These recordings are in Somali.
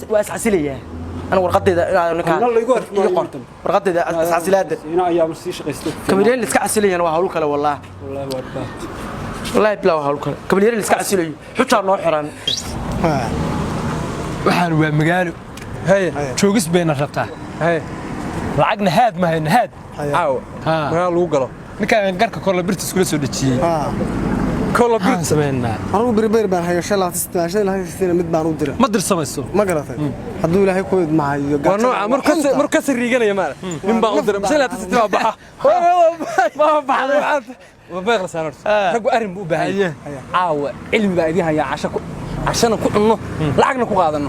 واسعسليه انا ورقتي ورقتي اسعسلاد هنا ايام سي شقيستو كبيرين اللي اسك عسليين waa hawl kale والله والله بلا hawl kale كبيرين اللي اسك عسليين xutaa noo xiran waxaan waa magaalo hay joogis bayna rabtaa hay lacagna haad ma hayna haad aaw ma lagu galo ninkaan garka kor la birta isku soo dhajiyay kor la birta sameeyna anigu birbeer baan hayo shalay 16 mid baan u diray ma dirsamayso ma garatay haduu ilaahay ku idmaayo waa nooca marka sariiganaya maal nin baan u diray shalay 16 baxa ma baxday ma beeqla saanor ragu arin buu baahay aaw cilmi baa idin haya عشان كنا لعقنا كقاعدنا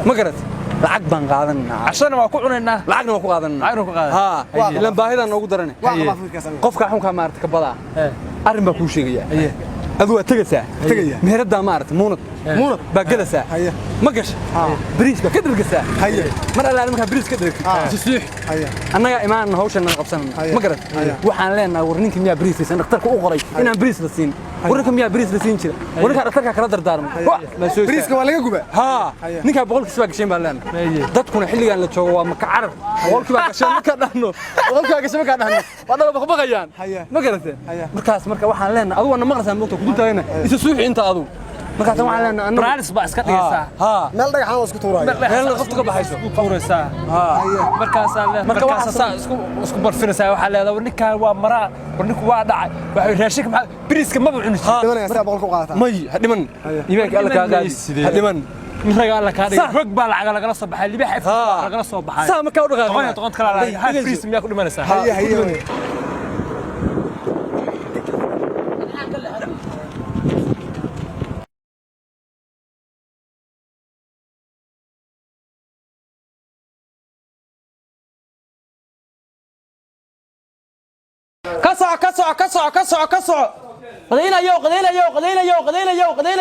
ما قرأت لعق بان قاعدنا عشان ما كنا لعقنا كقاعدنا ها لما باهدا نوجو درني قف كحوم كمارت كبلا أرن بكوشي جيا هذا تجسا مهرد مارت مونت بقدسا ما قش بريس بكدر قسا مرة لا أنا بريس كدر تسيح أنا يا إيمان هوش أنا قبسنا ما قرأت وحنا لنا ورنيك ميا بريس أنا اخترك أغري إن بريس لسين ورنيك ميا بريس لسين كذا ورنيك اخترك كردر دارم بريس كمان لقى جوبه ها نيك بقول كسبك شيء بالله ده تكون حلقة اللي تشوا مكعرف بقول كسبك شيء مكانه بقول كسبك مكانه وأنا بخبغيان ما قرأت مركز وحنا لنا أدو أنا ما قرأت موتو كنت هنا يسوي أنت أدو marka waxaan leenahay annagu raalis baa iska dhigaysaa meel dhagax aan isku tuuray meel qofka ka baxayso tuuraysaa markaas isku barfinaysaa waxa leedahay ninkaan waa maraa ninku waa dhacay waxa raashik biriiska ma buu cunay dhimanaysaa boqol ku qaata may hadhiman iibaanka alla ka gaadi hadhiman raga alla ka dhigay rag baa lagala soo baxay libax lagala soo baxay saa ma ka u dhaqaaqay toqon kala ha biriis miyaa ku dhimanaysaa كسع قدينا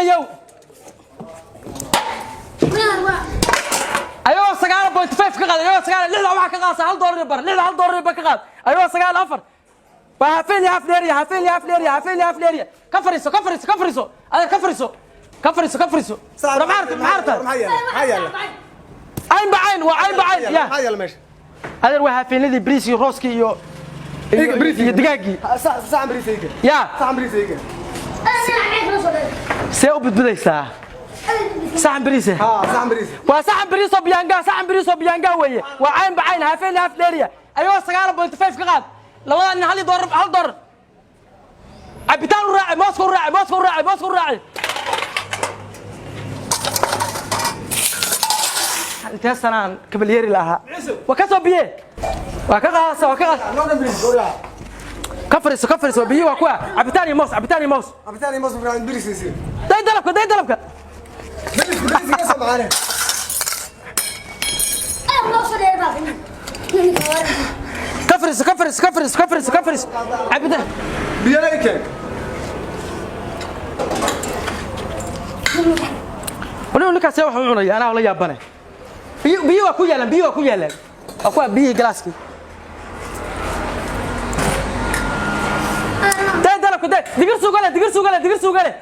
يو ايوه سجال بوينت 5 كقاد ايوه سجال لحظه واحد كقاص هل دور ربر لحظه هل دور ربر كقاد ايوه سجال افر وهافين يا فليريا كفرسو انا كفرسو معرت عين بعين يا هيا ماشي هذا وهافين لي بريسي روسكي يو دقاقي ساعة بريسيكا يا ساعة بريسيكا سيو بدبديسا ساعة بريسة ساعة بريسة وساعة بريسو بيانجا ويا وعين بعين هافين هافليريا ايوه سجال بوينت 5 كقاد لو ان هل دور عبيتان راعي موسكو راعي انت سنان كبليري لها وكسو بيه وكغاس كفرس بيه وكوا عبيتاني موس براين بريسيسي داي دلبك بريسيسي يسمع معانا كفرس عبيتان بيلاقيك ولو لك سوى حنوني انا ولا يابانه بيو ku yeelan akwa biyo galaaski dalabka digir suugale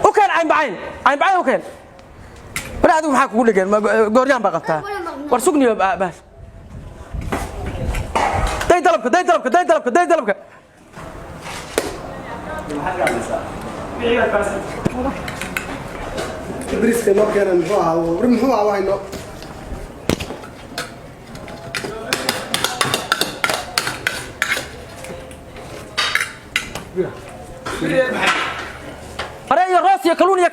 وكان عين بعين وكان ولا ادو maxaa kugu dhigeen goorjaan ba qabtaa war sugniyo baas day dalabka بريس كمان كان مفاها ورمحوها وهاينو فريا روسيا كلونيا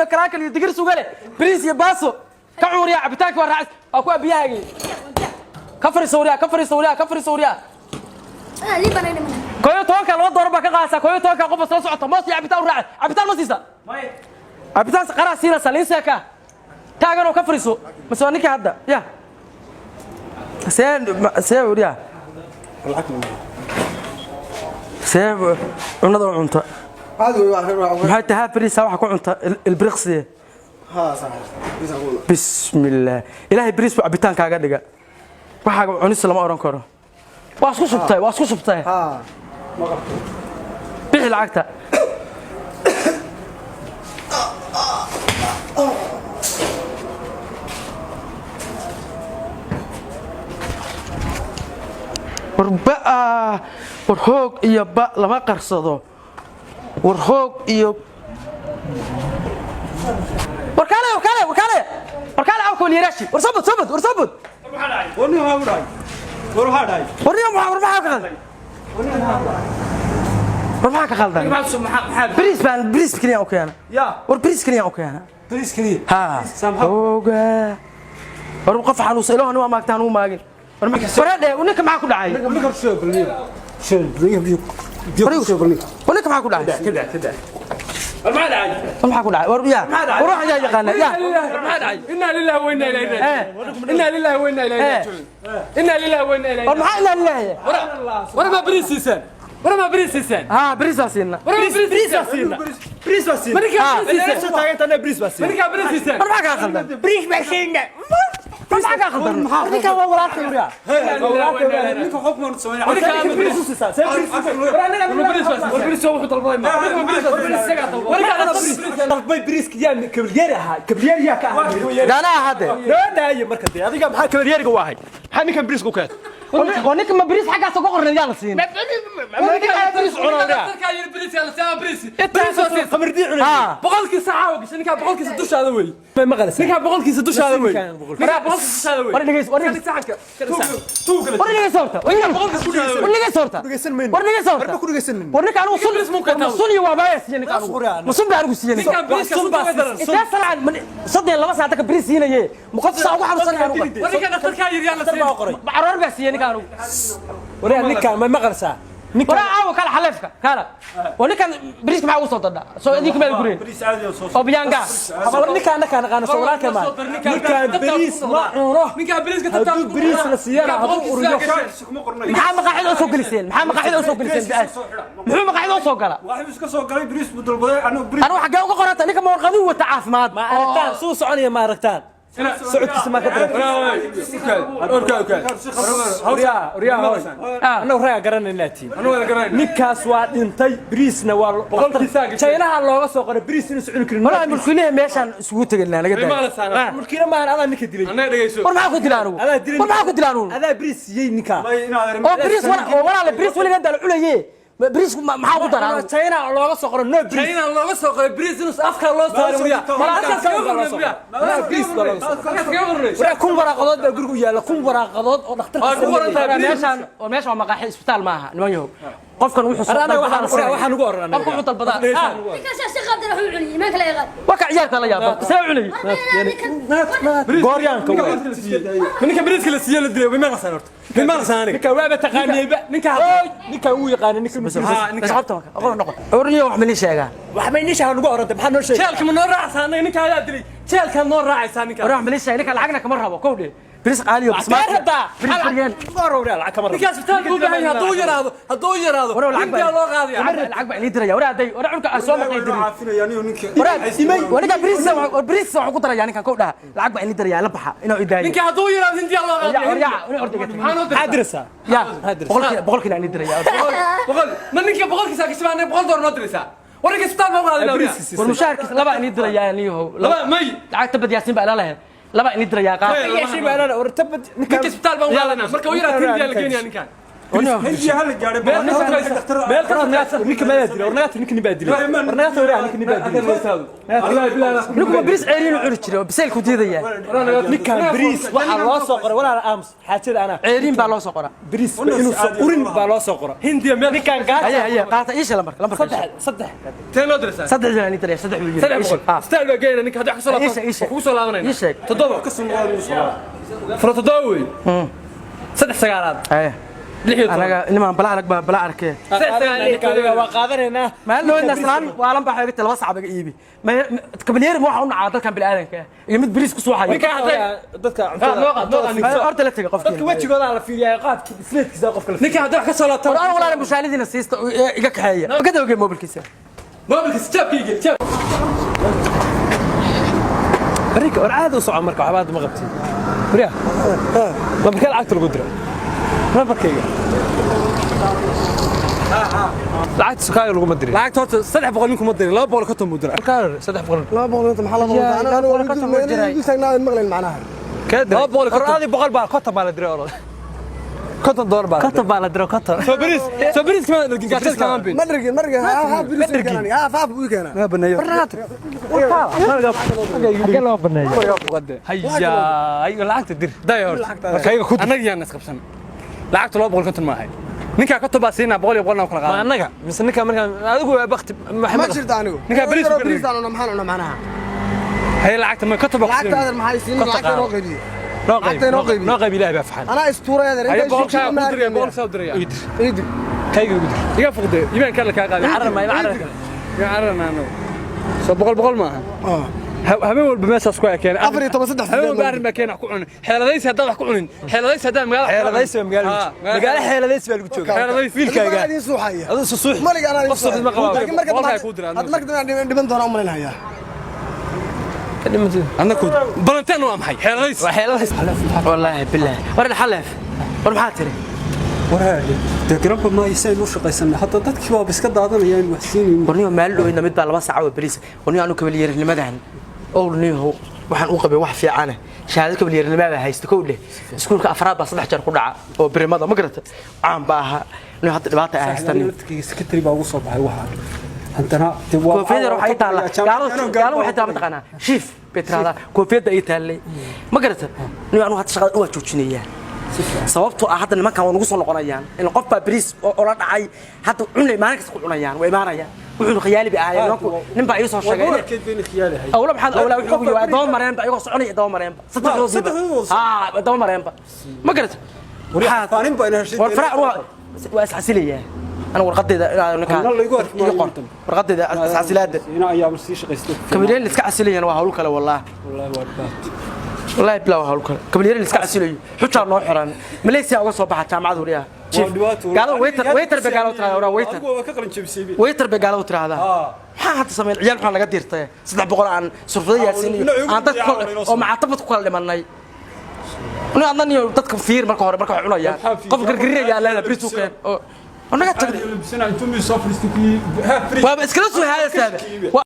كلاكل يدقر سوغله بريس يا باسو كعوريا عبتاك وراعس اكو بياغي كفر سوريا لي بنين كويو توكا لو دوربا كقاسا كويو توكا قف سو سوقته موس يا عبتان راعس عبتان مسيسا عبتان قرا سينا سليسكا تاغنو كفرسو مسونيكي هدا يا سوريا سيب ونضع عنتا maxay tahay bariis waxa ku cunta ilbriqsi صح بسم الله ilaahay bariis buu cabitaan kaaga dhiga waxa cunis lama oran karo waa isku subtay ما qabto bixi lacagta وربا ورهوق إيا با لما قرصدو ورهوق إيا وركالي عوكو ليراشي ورصبت ورنيهم ورمحاك خالدان بريس كنيا اوكيانا يا بريس كنيا اوكيانا بريس كلي ها اوغا ورقف حنوس إلهنا ما ماكتان هو ماغين ورده ونك معاكو دحاي ونك شو بالنيل ونك معاكو دحاي كده ما داعي معاكو دحاي وريا وروح يا يقانا يا ما داعي إنا لله وإنا إليه راجعون إنا لله وإنا إليه راجعون إنا لله وإنا إليه راجعون ورمحا إلا لله ورا ما بريس سيسان ها بريس واسينا بريس باسين مريكا بريس شو تاعي أنا بريس باسين مريكا بريس سيسان ورمحاك خالدان بريس باشينا ورمحاك خالدان وريكا وولاتك وريا نيكو حكم نسوي بريس سيسان بريس هو طلبوا طلبي بريس كيان كبريرها انا هذا لا داي مركز adiga maxaa كبريرga waahay maxaa ninkan بريس ku kaad ونك ما بريس حقاس ugu qornay yaan siin ها بقولك ساعة وقش نكا بقولك دوش هذا وي ما مقلس نكا بقولك دوش هذا وي نكا بقولك دوش هذا وي ورني ساعك ورني صورته ورني صورته ورني صورته ورني كانوا وصل وبايس يعني كانوا مصم بيعرفوا سيني نكا بريس انت طلع صدق لما ساعتك بريس هنا مقص ugu xarusan yaanu ورني كان دكتور يريان لسين بعرر بس يعني كانوا وريا ninkan ma maqalsa ورا عاو كلا حلفك كلا ونكان بريس ما وصل ضد سو اديك ما يقولين بريس عادي وصوص او بيانغا ninkan naqaan sawirka ma ninkan بريس ma cuno نكا بريس كتبت بريس la siiyana hadu uriyo maxaa maqaaxid oo soo galiseen muxuu maqaaxid oo soo gala waxa iska soo galay بريس budalbaday anu بريس anu xagee uga qorata ninka ma warqadu wata caafimaad ma aragtaan soo soconaya ma aragtaan socodkiisa ma ka وريا أنا ورايا قرنا ناتين نكاس وادنتي بريسنا شاينها الله سوق بريس نسعون كرنا والله ملكينه ميشان اسوو تغلنا laga day ملكينه ما أنا نك دلي أنا دقيسو war maxaa ku dilaanu هذا بريس يي نكا oo بريس wala بريس waliga dal culaye بريس maxaa ku daraa شاينها الله سوق no بريس شاينها الله سوق بريس نس أفكار الله صار وريا ما بريس وريا كم ورقات بقولك يا لا كم ورقات أو دكتور meeshan maqaaxi isbitaal maaha niman yahow qofkan wuxuu soo أنا waxaan ugu oranayaa qofku wuxuu dalbadaa ninkaas si qadar wuxuu cuniyay ma kala yaqaan waka ciyaarka la yaabo saa cunay gooryaanka ninka بريس كلا سيال الدنيا بما غسان أرت بما غسان ninka waaba taqaanay ninka uu yaqaan ninka sababta aqoon noqon orniyo wax ma sheegaa waxba nisha ugu orantay maxaa noo sheegay شالك من نور رأسان ninka hada dilay شالك نور رأسان ninka wax ma sheegaa ninka lacagna kama rabo kowdhe بريس qaaliyo bismaad بريس بريان goor lacag kama rabo ninka isbitaal buu baahan yahay haduu yaraado ninka loo qaadiyo lacag baa inii diraya waraa day waraa cunka soo maqay dirin waraa imay waniga بريس wax ku daraya ninka kowdha lacag baa inii diraya la baxa inuu idaayo ninka haduu yaraado intii loo qaadiyo adresa ya boqolkiina inii diraya ما ninka boqolkiisa ka sibaan $100 noo diraysa warka isbitaal ma qaadina war mushaarkiisa laba inii diraya niyo laba may lacag tabad yaasin baa ilaalahay laba inii diraya qaad yeeshii baa ana wartabad ninka isbitaal baan qaadina marka uu yaraado intii la keenaya ninkan هنجي هلا جاري مeel ka ninka ma dilay warnaata ninka nibaa dilay warnaata waraa ninka nibaa dilay ninku بريس ceeriin u curi jiray oo bisayl ku diidaya ninka بريس waxa loo soo qoray walaal aams xaajada ana ceeriin baa loo soo qoraa بريس inuu urin baa loo soo qoray hindiya meel ninkan gaar haya qaata iisha lambarka saddex teen loo diraysa saddex jana inii diraya saddex wiil isbitaal baa geeyna ninka hadda wax soo laabto ku soo laabanayna ii sheeg todoba ka soo فرتداوي وي صدق سجارات أنا إنما بلا أركي waa qaadanayna ما إنه النسلان وعلم بحاجة تلوث عبق إيبي ما كبنير مو حون عادل كان بالآلن كه يمد بريس كسوة حي dadka أرد لا تيجي قفك wajigooda la fiiriyaa qaadka isleedkiisa qofka la ninka hadda wax ka soo laabto أنا والله أنا مشاهدين السيست إيجاك حية كده وجيب موبل كيسة جاب كيجي جاب بريك عاد وصع marka waxbaad ma qabtid bariya ma bakal lacagta lagu diro ma bakayga lacagta sukaay lagu ma dirin lacagta horta 300 ninku ma dirin 200 ka tamu dira ka 300 200 maxaa la qabaa ana wala ka tamu dira isagna maqleen macnaha ka 200 kor aadi 100 baa ka tamaa la diray $50 baa كتب على درو كتر soo bariis kama dhigin gaasas kama bin مرقين ها بيرس كان ها فاف ويكنا ma banayo حق لو بنيه qade هيا ايوه لعقت دير dayo kayga ku anaga yaan isqabsan lacagta 250 ma ahay ninka ka tobaasina 100 kala ما qaad انغا بس نكا مركان ادغو بخت ما محمد جرت انو ninka bariis ku بيرس انا محل معناها hay lacagta ma ka tobaasina لعقت هذا المحل سين لعقت نو قيبي نوقي بلا بفحل انا اسطوره هذا hay انت boqolka ku diriya boqolka u diriya ايدي kayga ugu dir iga fuqde iman kala ka qaad عرر ما يعرر ya aranaano soo boqol ma aha habeen walba meeshaas ku ekeen afar iyo toban saddex habeen walba arrin baa keen wax ku cunin xeeladaysi hadda wax ku cunin xeeladaysi hadda magaala حيلديس بقى جوجا xeeladaysi wiilkaaga هذه سوحيه هذا سوسوح مالك انا qof suuxid ma qabo لكن مركب boqolka ku dira هذا مركب دبن دونا امرين هيا annaku balanteen waa maxay xeeladaysi حيلديس والله بالله ورا الحلف ورا محاتري waraale garabka ma aysan u shaqaysan hatta dadkii waa iska daadanayaan wax siin ورنيو مال دو إن مد بقى 2 ساعة بريس ورنيو أنا كبليرنimadahan oo ورنيو waxaan u qabay wax fiican ah shahaado kabalyeernimada haysto kowle iskuulka afraad baa 3 jeer ku dhaca oo birimada ma garata aan baaha inuu hadda dhibaato ay haystaan secretary baa ugu soo baxay waxa antana koofiyada waxay taala gaalo waxay taala taqana chief petrada koofiyada ay taalay ma garata inuu anu hadda shaqada u joojinayaan sababtoo ah hadda nimankan waa nagu soo noqonayaan in qof baa bariis oo la dhacay hadda cunay maalin kasta ku cunayaan way imaanayaan wuxuu khiyaali bi ahaayeen nin baa iisoo sheegay awla maxad awla wuxuu ku yahay doomo mareen baa iyagu soconay doomo mareen doomo mareen ma garata faanin baa inaa war farac waa isxasiliyaa أنا ورقدي ورقدي عسلات هنا أيام سي شقيستك كبيرين اللي تكعسلين أنا وهقول كلا والله والله بلا وهقول كلا كبيرين اللي تكعسلين حتى الله حرام مليسيا وصل بحث جامعة وريها قالوا ويتر بقالوا ترى ورا ويتر بقالوا ترى هذا حتى سمي العيال حنا قدير طيب صدق بقول عن سرفية سنين عن تدخل ومع طبط كل مناي أنا أظنني تدخل فير مركو عنا يا قف قرقرية يا لا بريتو كان أنا قاعد تقول لبسنا أنتم يسافروا استكي بس كلا سوي هذا السبب